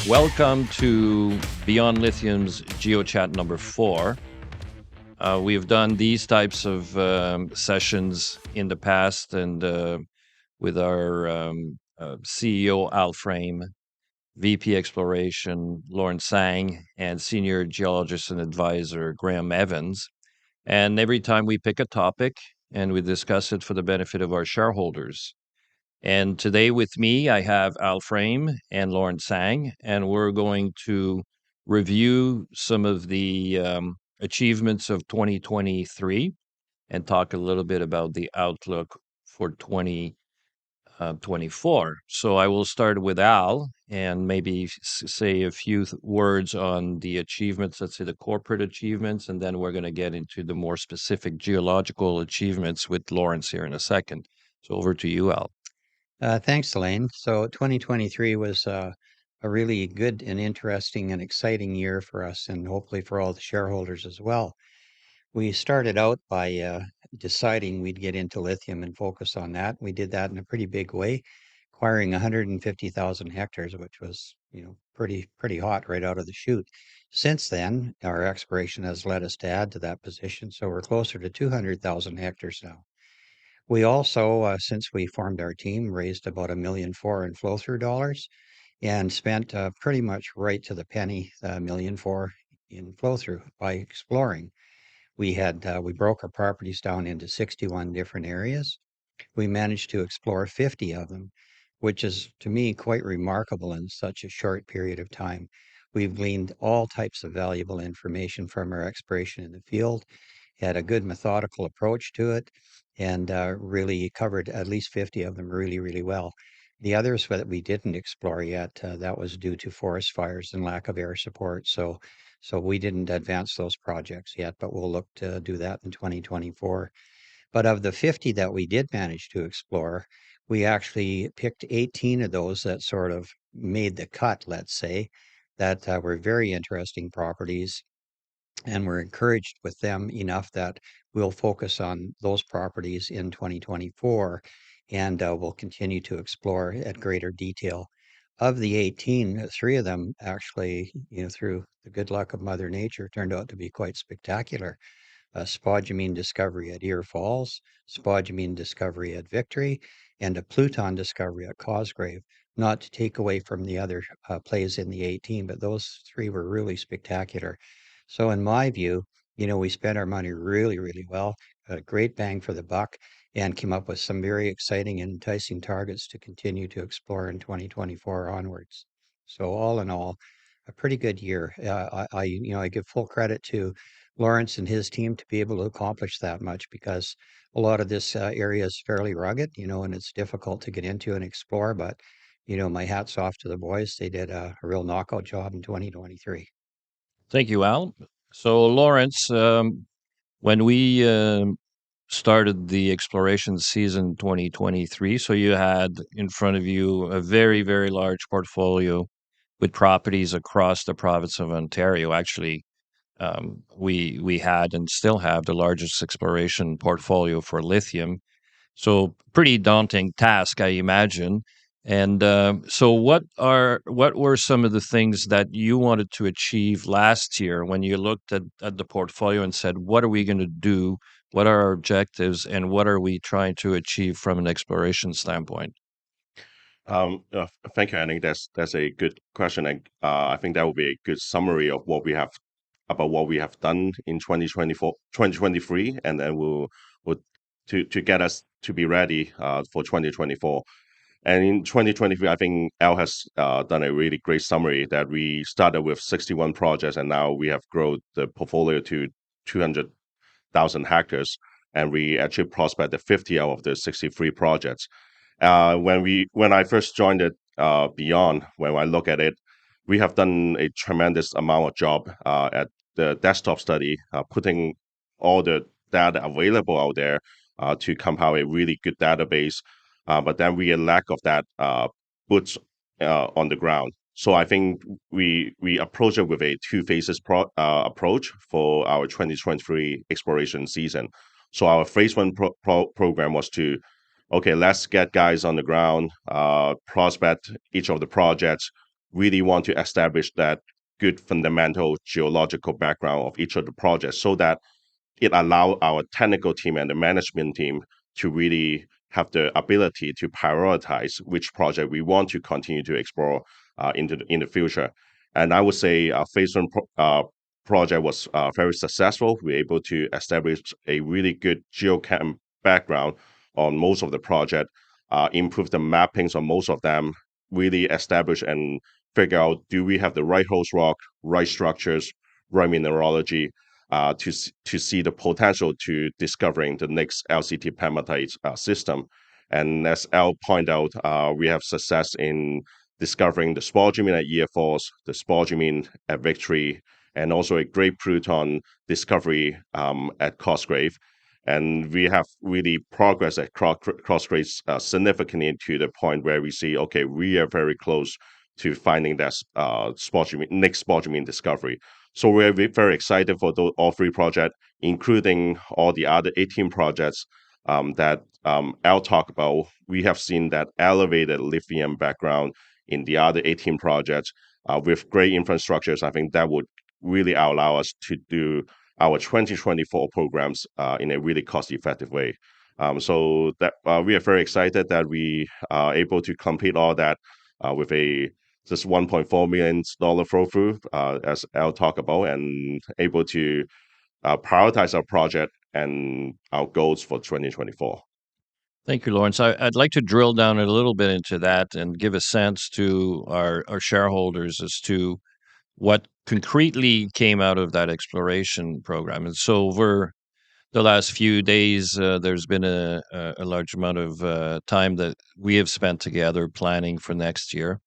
Welcome to Beyond Lithium's Geochat number 4. We've done these types of sessions in the past, and with our CEO Alframe, VP Exploration Lauren Tsang, and Senior Geologist and Advisor Graham Evans. And every time we pick a topic and we discuss it for the benefit of our shareholders. And today with me, I have Alframe and Lauren Tsang, and we're going to review some of the achievements of 2023 and talk a little bit about the outlook for 2024. So I will start with Al and maybe say a few words on the achievements, let's say the corporate achievements, and then we're going to get into the more specific geological achievements with Lawrence here in a second. So over to you, Al. Thanks, Alain. So 2023 was a really good and interesting and exciting year for us, and hopefully for all the shareholders as well. We started out by deciding we'd get into lithium and focus on that. We did that in a pretty big way, acquiring 150,000 hectares, which was, pretty hot right out of the chute. Since then, our exploration has led us to add to that position, so we're closer to 200,000 hectares now. We also, since we formed our team, raised about $1.4 million in flow-through dollars and spent pretty much right to the penny, $1.4 million in flow-through by exploring. We broke our properties down into 61 different areas. We managed to explore 50 of them, which is, to me, quite remarkable in such a short period of time. We've gleaned all types of valuable information from our exploration in the field, had a good methodical approach to it, and really covered at least 50 of them really, really well. The others that we didn't explore yet, that was due to forest fires and lack of air support. So we didn't advance those projects yet, but we'll look to do that in 2024. But of the 50 that we did manage to explore, we actually picked 18 of those that sort of made the cut, let's say, that were very interesting properties. And we're encouraged with them enough that we'll focus on those properties in 2024, and we'll continue to explore at greater detail. Of the 18, 3 of them actually, through the good luck of Mother Nature, turned out to be quite spectacular. A spodumene discovery at Ear Falls, spodumene discovery at Victory, and a Pluton discovery at Cosgrave. Not to take away from the other plays in the 18, but those 3 were really spectacular. So in my view, we spent our money really, really well, got a great bang for the buck, and came up with some very exciting and enticing targets to continue to explore in 2024 onwards. So all in all, a pretty good year. I give full credit to Lawrence and his team to be able to accomplish that much, because a lot of this area is fairly rugged, and it's difficult to get into and explore. But, my hat's off to the boys. They did a real knockout job in 2023. Thank you, Al. So, Lawrence, when we started the exploration season 2023, so you had in front of you a very, very large portfolio with properties across the province of Ontario. Actually, we had and still have the largest exploration portfolio for lithium. So pretty daunting task, I imagine. And so what were some of the things that you wanted to achieve last year when you looked at the portfolio and said, what are we going to do? What are our objectives, and what are we trying to achieve from an exploration standpoint? Thank you, Annie. That's a good question, and I think that will be a good summary of what we have done in 2024, 2023, and then we'll to get us to be ready for 2024. And in 2023, I think Al has done a really great summary that we started with 61 projects, and now we have grown the portfolio to 200,000 hectares, and we actually prospected 50 out of the 63 projects. When I first joined it, Beyond, when I look at it, we have done a tremendous amount of job at the desktop study, putting all the data available out there to compile a really good database. But then we lack of that boots on the ground. So I think we approach it with a two phases approach for our 2023 exploration season. So our phase one program was to okay, let's get guys on the ground, prospect each of the projects, really want to establish that good fundamental geological background of each of the projects so that it allow our technical team and the management team to really have the ability to prioritize which project we want to continue to explore in the future. And I would say phase one project was very successful. We were able to establish a really good geochem background on most of the project, improve the mappings on most of them, really establish and figure out, do we have the right host rock, right structures, right mineralogy, to see the potential to discovering the next LCT pegmatite system. And as Al pointed out, we have success in discovering the spodumene at EFOS, the spodumene at Victory, and also a great Pluton discovery at Cosgrave. And we have really progressed at Cosgrave significantly to the point where we see, okay, we are very close to finding that spodumene, next spodumene discovery. So we're very excited for all three projects, including all the other 18 projects that Al talked about. We have seen that elevated lithium background in the other 18 projects with great infrastructures. I think that would really allow us to do our 2024 programs in a really cost-effective way. So that we are very excited that we are able to complete all that with a just $1.4 million flow through, as Al talked about, and able to prioritize our project and our goals for 2024. Thank you, Lawrence. I'd like to drill down a little bit into that and give a sense to our shareholders as to what concretely came out of that exploration program. And so over the last few days, there's been a large amount of time that we have spent together planning for next year.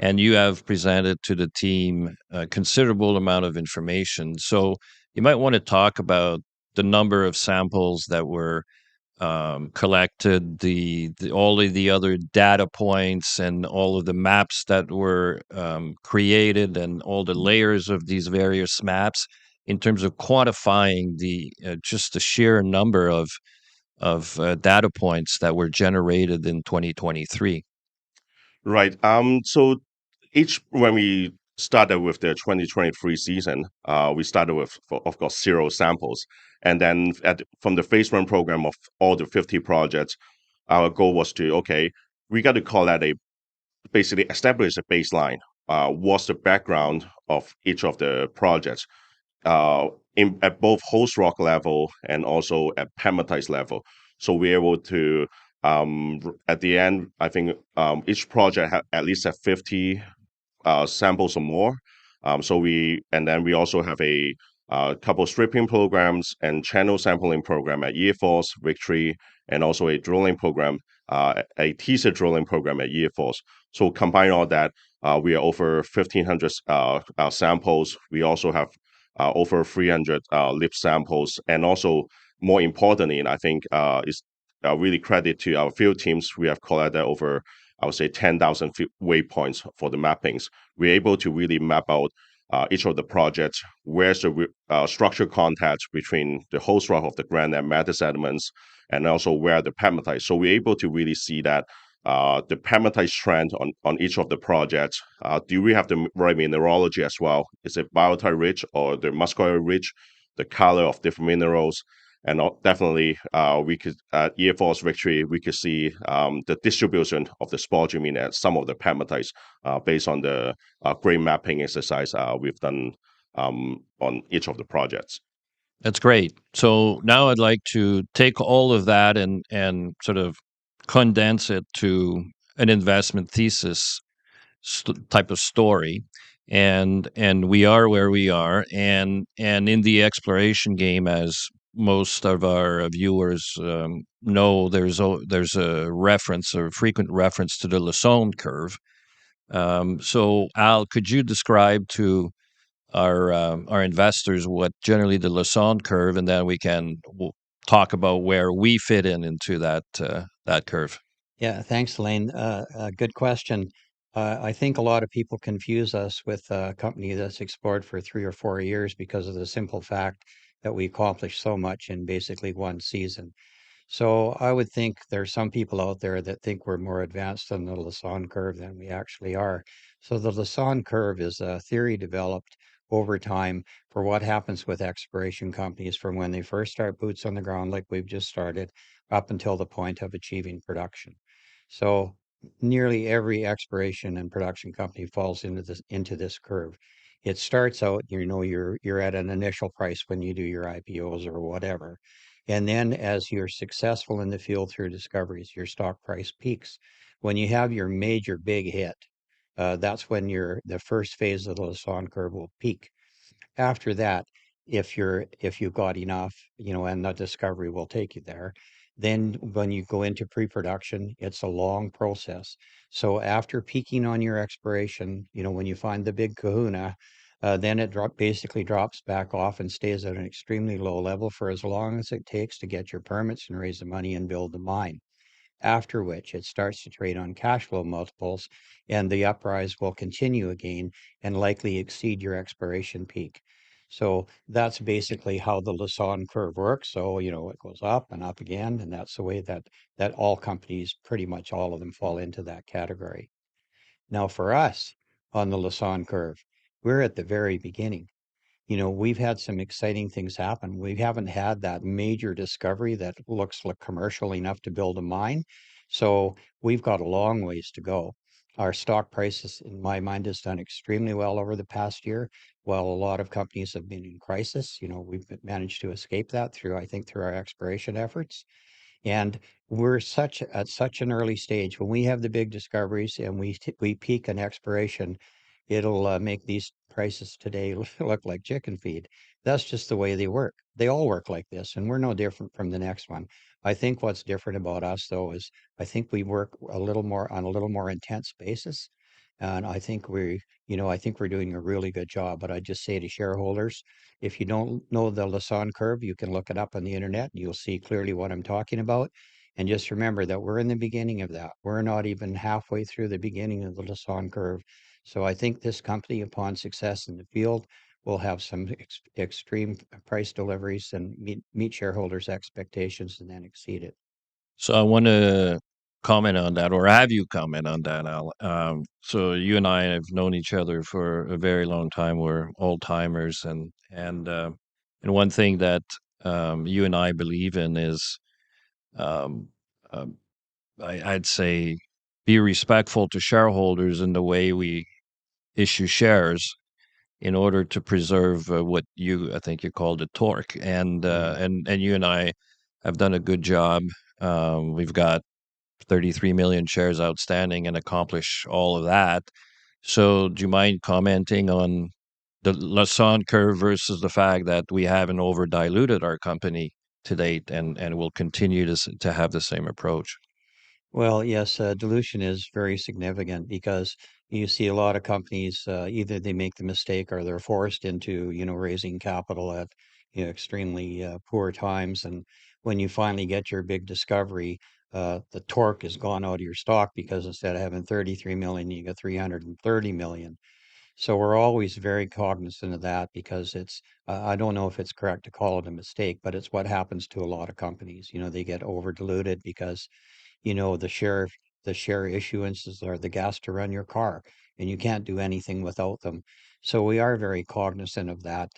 And you have presented to the team a considerable amount of information. So you might want to talk about the number of samples that were collected, all of the other data points, and all of the maps that were created, and all the layers of these various maps in terms of quantifying the just the sheer number of data points that were generated in 2023. Right. So when we started with the 2023 season, we started with, of course, 0 samples. And then from the phase one program of all the 50 projects, our goal was to, okay, we got to call that basically establish a baseline. What's the background of each of the projects at both host rock level and also at pegmatite level. So we're able to, at the end, I think each project at least have 50 samples or more. And then we also have a couple stripping programs and channel sampling program at EFOS, Victory, and also a drilling program, a teaser drilling program at EFOS. So combine all that, we are over 1,500 samples. We also have over 300 lip samples, and also more importantly, and I think is really credit to our field teams, we have collected over, I would say, 10,000 waypoints for the mappings. We're able to really map out each of the projects, where's the structural contact between the host rock of the granite and meta sediments, and also where the pegmatite. So we're able to really see that the pegmatite trend on each of the projects. Do we have the right mineralogy as well? Is it biotite rich or the muscovite rich? The color of different minerals. And definitely, we could at EFOS Victory, we could see the distribution of the spodumene at some of the pegmatites based on the grade mapping exercise we've done on each of the projects. That's great. So now I'd like to take all of that and sort of condense it to an investment thesis type of story. And we are where we are, and in the exploration game, as most of our viewers know, there's a reference, or frequent reference, to the Lassonde curve. So Al, could you describe to our investors what generally the Lassonde curve, and then we'll talk about where we fit into that curve. Yeah, thanks, Alain. Good question. I think a lot of people confuse us with a company that's explored for 3 or 4 years because of the simple fact that we accomplished so much in basically one season. So I would think there's some people out there that think we're more advanced on the Lassonde curve than we actually are. So the Lassonde curve is a theory developed over time for what happens with exploration companies from when they first start boots on the ground, like we've just started, up until the point of achieving production. So nearly every exploration and production company falls into this curve. It starts out, you're at an initial price when you do your IPOs or whatever. And then as you're successful in the field through discoveries, your stock price peaks. When you have your major big hit, that's when the first phase of the Lassonde curve will peak. After that, if you've got enough, and the discovery will take you there, then when you go into pre-production, it's a long process. So after peaking on your exploration, when you find the big kahuna, then it basically drops back off and stays at an extremely low level for as long as it takes to get your permits and raise the money and build the mine, after which it starts to trade on cash flow multiples, and the uprise will continue again and likely exceed your exploration peak. So that's basically how the Lassonde curve works. So, it goes up and up again, and that's the way that all companies, pretty much all of them, fall into that category. Now, for us on the Lassonde curve, we're at the very beginning. We've had some exciting things happen. We haven't had that major discovery that looks like commercial enough to build a mine. So we've got a long ways to go. Our stock prices, in my mind, has done extremely well over the past year. While a lot of companies have been in crisis, we've managed to escape that I think, through our exploration efforts. And we're at such an early stage. When we have the big discoveries and we peak in exploration, it'll make these prices today look like chicken feed. That's just the way they work. They all work like this, and we're no different from the next one. I think what's different about us, though, is I think we work a little more on a little more intense basis. And I think we're doing a really good job. But I just say to shareholders, if you don't know the Lassonde curve, you can look it up on the internet and you'll see clearly what I'm talking about. And just remember that we're in the beginning of that. We're not even halfway through the beginning of the Lassonde curve. So I think this company, upon success in the field, will have some extreme price deliveries and meet shareholders' expectations and then exceed it. So I want to comment on that, or have you comment on that, Al? So you and I have known each other for a very long time. We're old timers, and one thing that you and I believe in is, um, um, I'd say, be respectful to shareholders in the way we issue shares in order to preserve what I think you called it torque, Mm. and you and I have done a good job. We've got 33 million shares outstanding and accomplish all of that. So, do you mind commenting on the Lassonde curve versus the fact that we haven't over diluted our company to date and will continue to have the same approach? Well, yes, dilution is very significant because you see a lot of companies, either they make the mistake or they're forced into, raising capital at, extremely poor times. And when you finally get your big discovery, the torque is gone out of your stock because instead of having 33 million, you got 330 million. So we're always very cognizant of that because I don't know if it's correct to call it a mistake, but it's what happens to a lot of companies. They get over diluted because the share issuances are the gas to run your car, and you can't do anything without them. So we are very cognizant of that.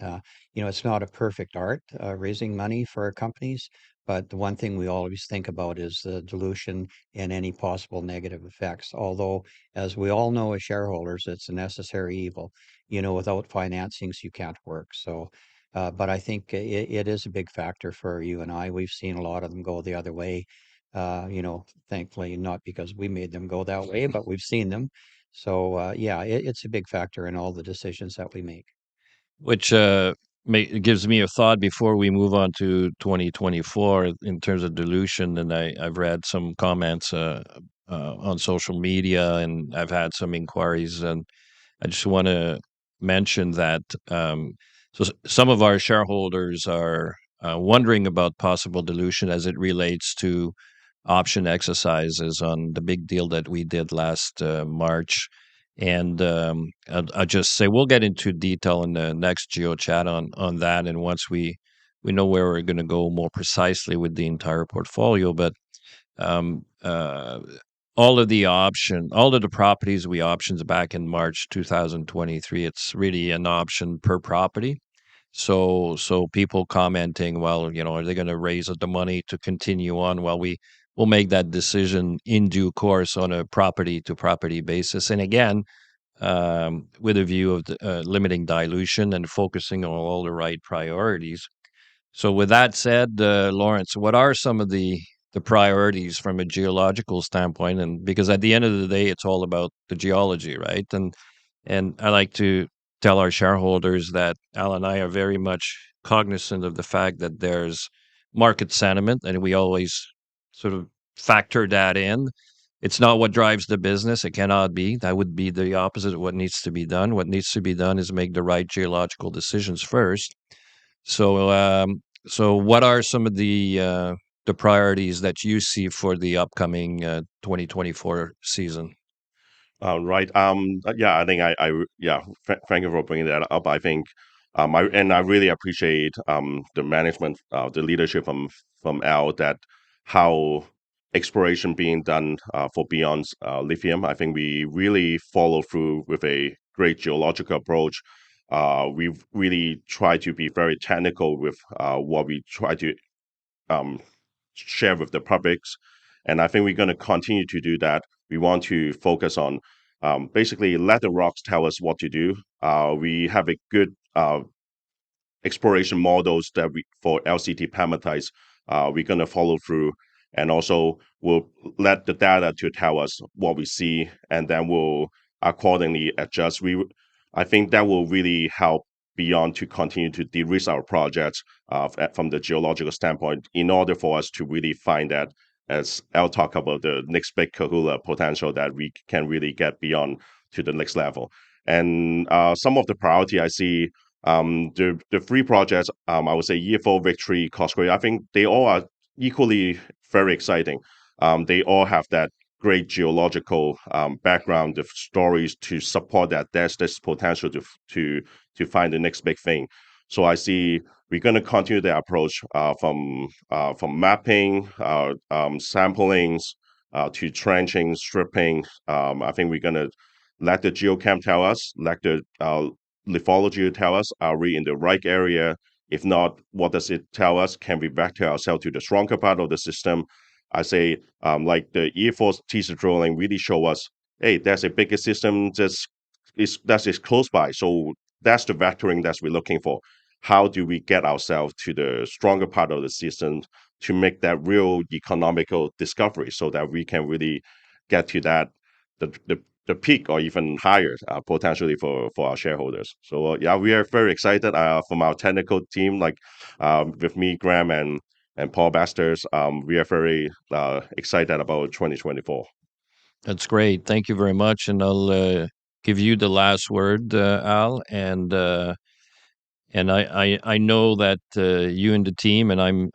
It's not a perfect art, raising money for companies, but the one thing we always think about is the dilution and any possible negative effects. Although, as we all know as shareholders, it's a necessary evil. Without financings, you can't work. So, but I think it is a big factor for you and I. We've seen a lot of them go the other way, thankfully not because we made them go that way, but we've seen them. So yeah, it's a big factor in all the decisions that we make. Which gives me a thought before we move on to 2024 in terms of dilution. And I've read some comments on social media, and I've had some inquiries, and I just want to mention that some of our shareholders are wondering about possible dilution as it relates to option exercises on the big deal that we did last March. And I'll just say we'll get into detail in the next geo chat on that. And once we we know where we're going to go more precisely with the entire portfolio. But um, uh, all of the properties we options back in March 2023, it's really an option per property. So people commenting, well, are they going to raise the money to continue on? Well, we'll make that decision in due course on a property to property basis. And again, with a view of limiting dilution and focusing on all the right priorities. So, with that said, Lawrence, what are some of the priorities from a geological standpoint? And because at the end of the day, it's all about the geology, right? And I like to tell our shareholders that Al and I are very much cognizant of the fact that there's market sentiment, and we always sort of factor that in. It's not what drives the business. It cannot be. That would be the opposite of what needs to be done. What needs to be done is make the right geological decisions first. So, what are some of the priorities that you see for the upcoming 2024 season? Right. Yeah, I think yeah, thank you for bringing that up. I think, I really appreciate the management, the leadership from Al, that how exploration being done for Beyond Lithium. I think we really follow through with a great geological approach. We've really tried to be very technical with what we try to um, share with the publics. And I think we're going to continue to do that. We want to focus on basically let the rocks tell us what to do. We have a good exploration models that we for LCT pegmatites. We're going to follow through, and also we'll let the data to tell us what we see, and then we'll accordingly adjust. I think that will really help Beyond to continue to de-risk our projects from the geological standpoint, in order for us to really find that, as I'll talk about, the next big Kahula potential that we can really get Beyond to the next level. And some of the priority I see, the three projects, I would say EFO, Victory, Cosgrave, I think they all are equally very exciting. They all have that great geological background of stories to support that there's this potential to find the next big thing. So I see we're going to continue the approach from mapping, samplings, to trenching, stripping. I think we're going to let the geochem tell us, let the lithology tell us, are we in the right area? If not, what does it tell us? Can we back to ourselves to the stronger part of the system? I say, like the E-Force teaser drilling really show us, hey, there's a bigger system that's close by. So that's the vectoring that we're looking for. How do we get ourselves to the stronger part of the system to make that real economical discovery, so that we can really get to that the peak or even higher, potentially for our shareholders. So yeah, we are very excited from our technical team, like with me, Graham, and Paul Basters. We are very excited about 2024. That's great. Thank you very much. And I'll give you the last word, Al. And I know that you and the team, and I'm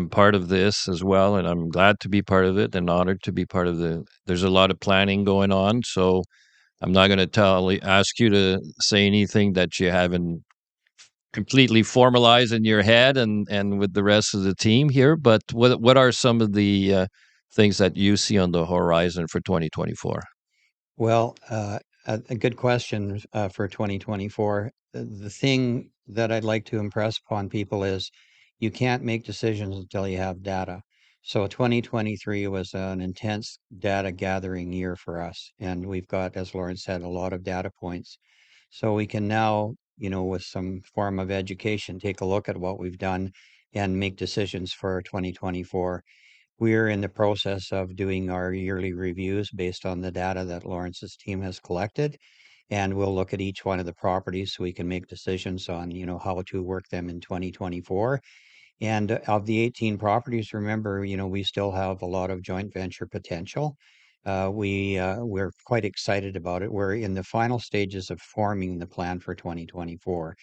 part of this as well, and I'm glad to be part of it and honored to be part of the. There's a lot of planning going on, so I'm not going to ask you to say anything that you haven't completely formalized in your head and with the rest of the team here. But what are some of the things that you see on the horizon for 2024? Well, a good question for 2024. The thing that I'd like to impress upon people is you can't make decisions until you have data. So 2023 was an intense data gathering year for us. And we've got, as Lauren said, a lot of data points. So we can now, with some form of education, take a look at what we've done and make decisions for 2024. We're in the process of doing our yearly reviews based on the data that Lawrence's team has collected. And we'll look at each one of the properties so we can make decisions on, how to work them in 2024. And of the 18 properties, remember, we still have a lot of joint venture potential. We're quite excited about it. We're in the final stages of forming the plan for 2024.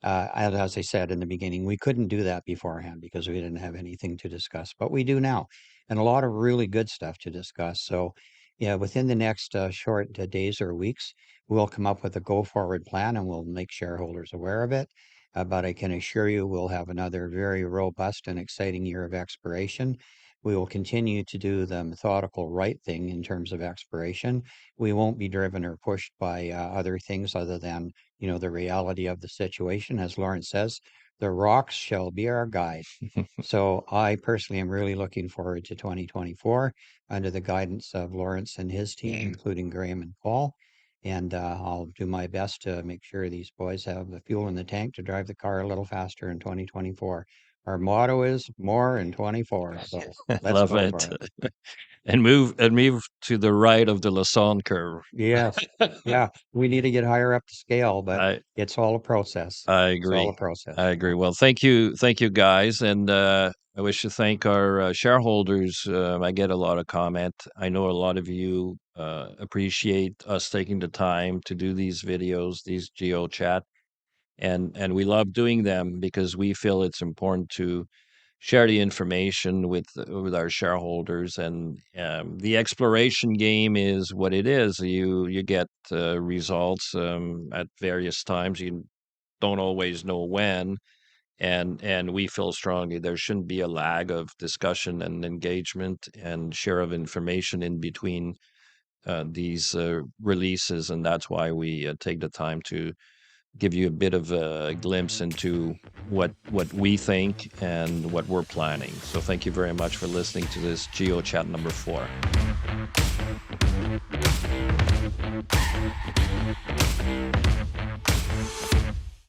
As I said in the beginning, we couldn't do that beforehand because we didn't have anything to discuss, but we do now, and a lot of really good stuff to discuss. So, yeah, within the next short days or weeks, we'll come up with a go forward plan and we'll make shareholders aware of it. but I can assure you we'll have another very robust and exciting year of exploration. We will continue to do the methodical right thing in terms of exploration. We won't be driven or pushed by other things other than, the reality of the situation. As Lawrence says, the rocks shall be our guide. So I personally am really looking forward to 2024 under the guidance of Lawrence and his team, including Graham and Paul. And I'll do my best to make sure these boys have the fuel in the tank to drive the car a little faster in 2024. Our motto is more in 24. So let's Love go it. for it. And move to the right of the Lassonde curve. Yes. Yeah. We need to get higher up the scale, but I it's all a process. I It's all a agree. process. I agree. Well, thank you, guys, and I wish to thank our shareholders. I get a lot of comment. I know a lot of you appreciate us taking the time to do these videos, these Geochat, and we love doing them because we feel it's important to share the information with our shareholders. And the exploration game is what it is. You get results at various times. You don't always know when, and we feel strongly there shouldn't be a lag of discussion and engagement and share of information in between these releases, and that's why we take the time to give you a bit of a glimpse into what we think and what we're planning. So thank you very much for listening to this GeoChat number 4.